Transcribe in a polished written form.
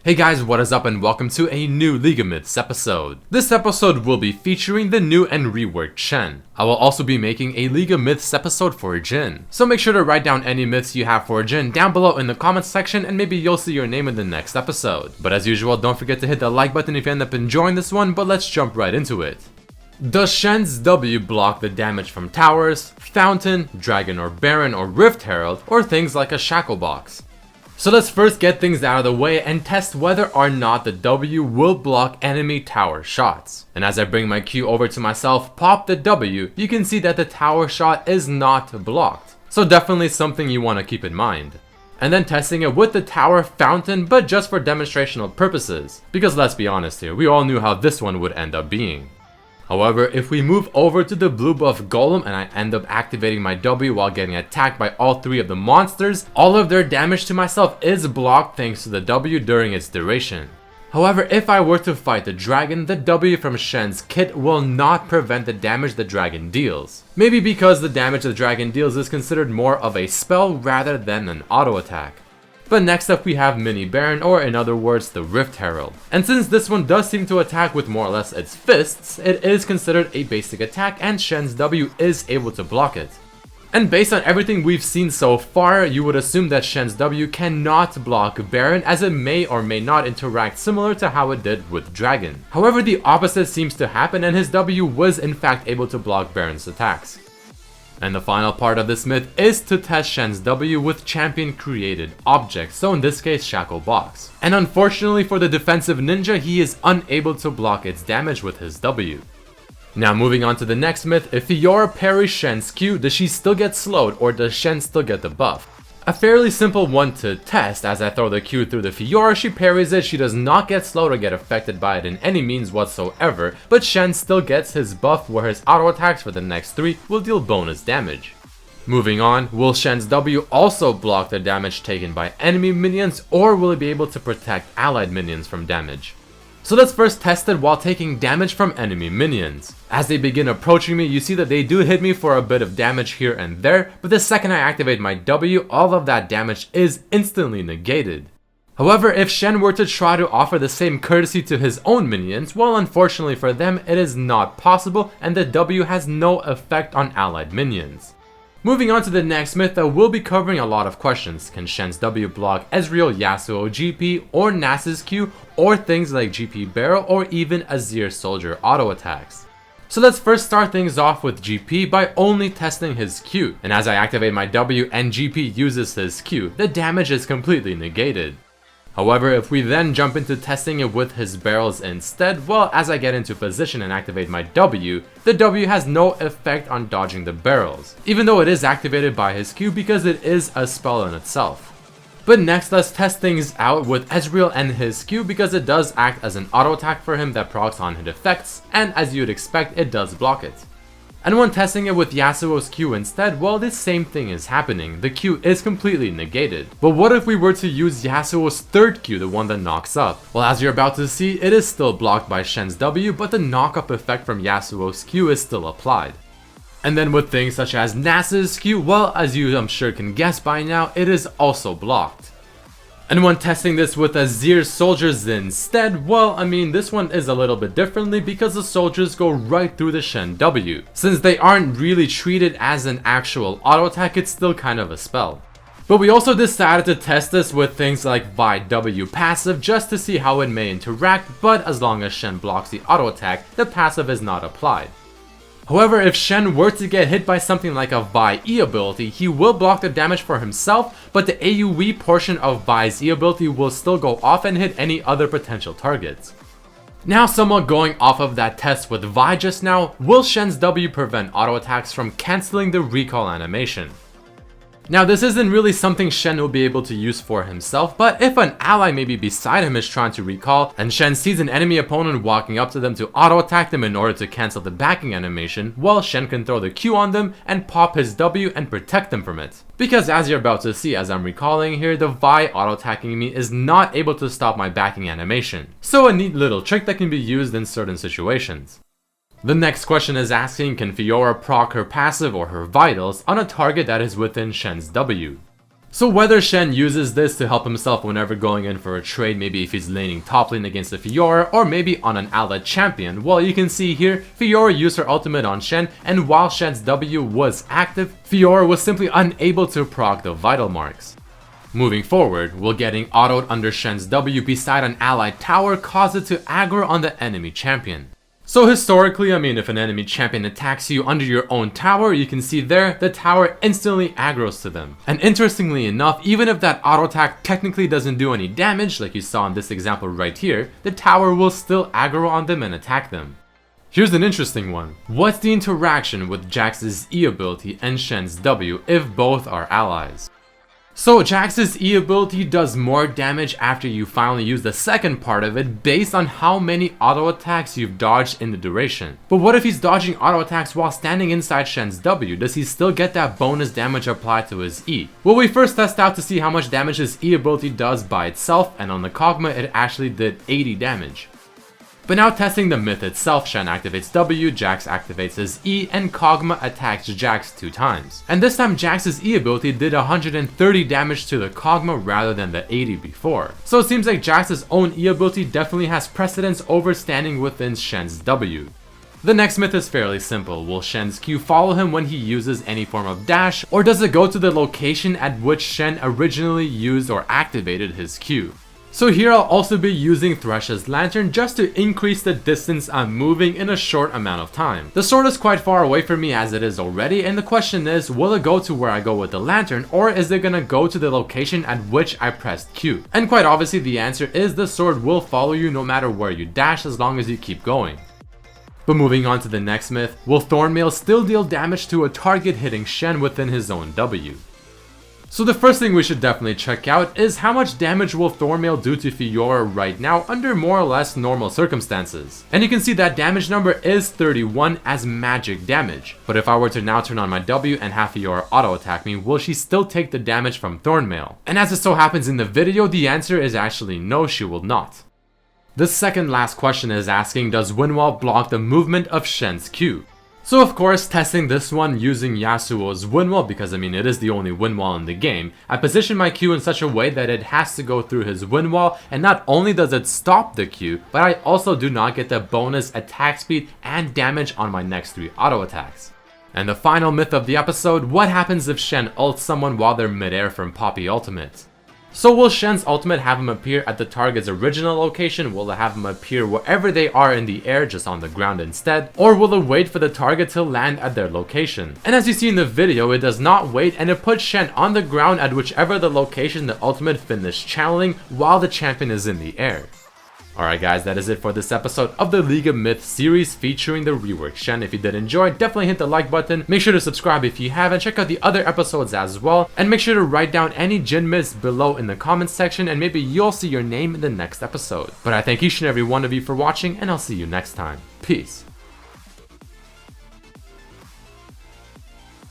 Hey guys, what is up and welcome to a new League of Myths episode. This episode will be featuring the new and reworked Shen. I will also be making a League of Myths episode for Jhin. So make sure to write down any myths you have for Jhin down below in the comments section and maybe you'll see your name in the next episode. But as usual, don't forget to hit the like button if you end up enjoying this one, but let's jump right into it. Does Shen's W block the damage from towers, fountain, dragon or baron or rift herald, or things like a shackle box? So let's first get things out of the way and test whether or not the W will block enemy tower shots. And as I bring my Q over to myself, pop the W, you can see that the tower shot is not blocked. So definitely something you want to keep in mind. And then testing it with the tower fountain, but just for demonstrational purposes. Because let's be honest here, we all knew how this one would end up being. However, if we move over to the blue buff golem and I end up activating my W while getting attacked by all three of the monsters, all of their damage to myself is blocked thanks to the W during its duration. However, if I were to fight the dragon, the W from Shen's kit will not prevent the damage the dragon deals. Maybe because the damage the dragon deals is considered more of a spell rather than an auto attack. But next up we have Mini Baron, or in other words the Rift Herald. And since this one does seem to attack with more or less its fists, it is considered a basic attack and Shen's W is able to block it. And based on everything we've seen so far, you would assume that Shen's W cannot block Baron, as it may or may not interact similar to how it did with Dragon. However, the opposite seems to happen and his W was in fact able to block Baron's attacks. And the final part of this myth is to test Shen's W with champion created objects, so in this case Shackle Box. And unfortunately for the defensive ninja, he is unable to block its damage with his W. Now moving on to the next myth, if Fiora parries Shen's Q, does she still get slowed or does Shen still get the buff? A fairly simple one to test. As I throw the Q through the Fiora, she parries it, she does not get slowed or get affected by it in any means whatsoever, but Shen still gets his buff where his auto attacks for the next 3 will deal bonus damage. Moving on, will Shen's W also block the damage taken by enemy minions, or will it be able to protect allied minions from damage? So let's first test it while taking damage from enemy minions. As they begin approaching me, you see that they do hit me for a bit of damage here and there, but the second I activate my W, all of that damage is instantly negated. However, if Shen were to try to offer the same courtesy to his own minions, well, unfortunately for them, it is not possible and the W has no effect on allied minions. Moving on to the next myth that will be covering a lot of questions. Can Shen's W block Ezreal, Yasuo, GP, or Nasus Q, or things like GP Barrel, or even Azir Soldier auto attacks? So let's first start things off with GP by only testing his Q, and as I activate my W and GP uses his Q, the damage is completely negated. However, if we then jump into testing it with his barrels instead, well, as I get into position and activate my W, the W has no effect on dodging the barrels, even though it is activated by his Q because it is a spell in itself. But next, let's test things out with Ezreal and his Q because it does act as an auto attack for him that procs on hit effects, and as you'd expect, it does block it. And when testing it with Yasuo's Q instead, well, the same thing is happening. The Q is completely negated. But what if we were to use Yasuo's third Q, the one that knocks up? Well, as you're about to see, it is still blocked by Shen's W, but the knock-up effect from Yasuo's Q is still applied. And then with things such as Nasus Q, well, as you I'm sure can guess by now, it is also blocked. And when testing this with Azir soldiers instead, well, I mean, this one is a little bit differently because the soldiers go right through the Shen W. Since they aren't really treated as an actual auto attack, it's still kind of a spell. But we also decided to test this with things like Vi W passive just to see how it may interact, but as long as Shen blocks the auto attack, the passive is not applied. However, if Shen were to get hit by something like a Vi E ability, he will block the damage for himself, but the AoE portion of Vi's E ability will still go off and hit any other potential targets. Now, somewhat going off of that test with Vi just now, will Shen's W prevent auto attacks from cancelling the recall animation? Now, this isn't really something Shen will be able to use for himself, but if an ally maybe beside him is trying to recall and Shen sees an enemy opponent walking up to them to auto attack them in order to cancel the backing animation, well, Shen can throw the Q on them and pop his W and protect them from it. Because as you're about to see as I'm recalling here, the Vi auto attacking me is not able to stop my backing animation. So a neat little trick that can be used in certain situations. The next question is asking, can Fiora proc her passive or her vitals on a target that is within Shen's W? So whether Shen uses this to help himself whenever going in for a trade, maybe if he's laning top lane against a Fiora, or maybe on an allied champion, well, you can see here, Fiora used her ultimate on Shen, and while Shen's W was active, Fiora was simply unable to proc the vital marks. Moving forward, will getting autoed under Shen's W beside an allied tower cause it to aggro on the enemy champion. So historically, if an enemy champion attacks you under your own tower, you can see there, the tower instantly aggros to them. And interestingly enough, even if that auto attack technically doesn't do any damage, like you saw in this example right here, the tower will still aggro on them and attack them. Here's an interesting one. What's the interaction with Jaxs' E ability and Shen's W if both are allies? So Jaxs' E ability does more damage after you finally use the second part of it based on how many auto attacks you've dodged in the duration. But what if he's dodging auto attacks while standing inside Shen's W? Does he still get that bonus damage applied to his E? Well, we first test out to see how much damage his E ability does by itself, and on the Kog'Maw it actually did 80 damage. But now testing the myth itself, Shen activates W, Jaxs activates his E, and Kog'Maw attacks Jaxs 2 times. And this time Jaxs' E ability did 130 damage to the Kog'Maw rather than the 80 before. So it seems like Jaxs' own E ability definitely has precedence over standing within Shen's W. The next myth is fairly simple. Will Shen's Q follow him when he uses any form of dash, or does it go to the location at which Shen originally used or activated his Q? So here I'll also be using Thresh's Lantern just to increase the distance I'm moving in a short amount of time. The sword is quite far away from me as it is already, and the question is, will it go to where I go with the lantern, or is it gonna go to the location at which I pressed Q? And quite obviously the answer is the sword will follow you no matter where you dash as long as you keep going. But moving on to the next myth, will Thornmail still deal damage to a target hitting Shen within his own W? So the first thing we should definitely check out is how much damage will Thornmail do to Fiora right now under more or less normal circumstances. And you can see that damage number is 31 as magic damage. But if I were to now turn on my W and have Fiora auto attack me, will she still take the damage from Thornmail? And as it so happens in the video, the answer is actually no, she will not. The second last question is asking, does Windwall block the movement of Shen's Q? So of course, testing this one using Yasuo's Windwall, because it is the only Windwall in the game, I position my Q in such a way that it has to go through his Windwall, and not only does it stop the Q, but I also do not get the bonus attack speed and damage on my next 3 auto attacks. And the final myth of the episode, what happens if Shen ults someone while they're midair from Poppy Ultimate? So will Shen's ultimate have him appear at the target's original location? Will it have him appear wherever they are in the air, just on the ground instead? Or will it wait for the target to land at their location? And as you see in the video, it does not wait, and it puts Shen on the ground at whichever the location the ultimate finished channeling while the champion is in the air. Alright guys, that is it for this episode of the League of Myths series featuring the Reworked Shen. If you did enjoy, definitely hit the like button, make sure to subscribe if you haven't, check out the other episodes as well, and make sure to write down any Jhin myths below in the comments section, and maybe you'll see your name in the next episode. But I thank each and every one of you for watching, and I'll see you next time. Peace.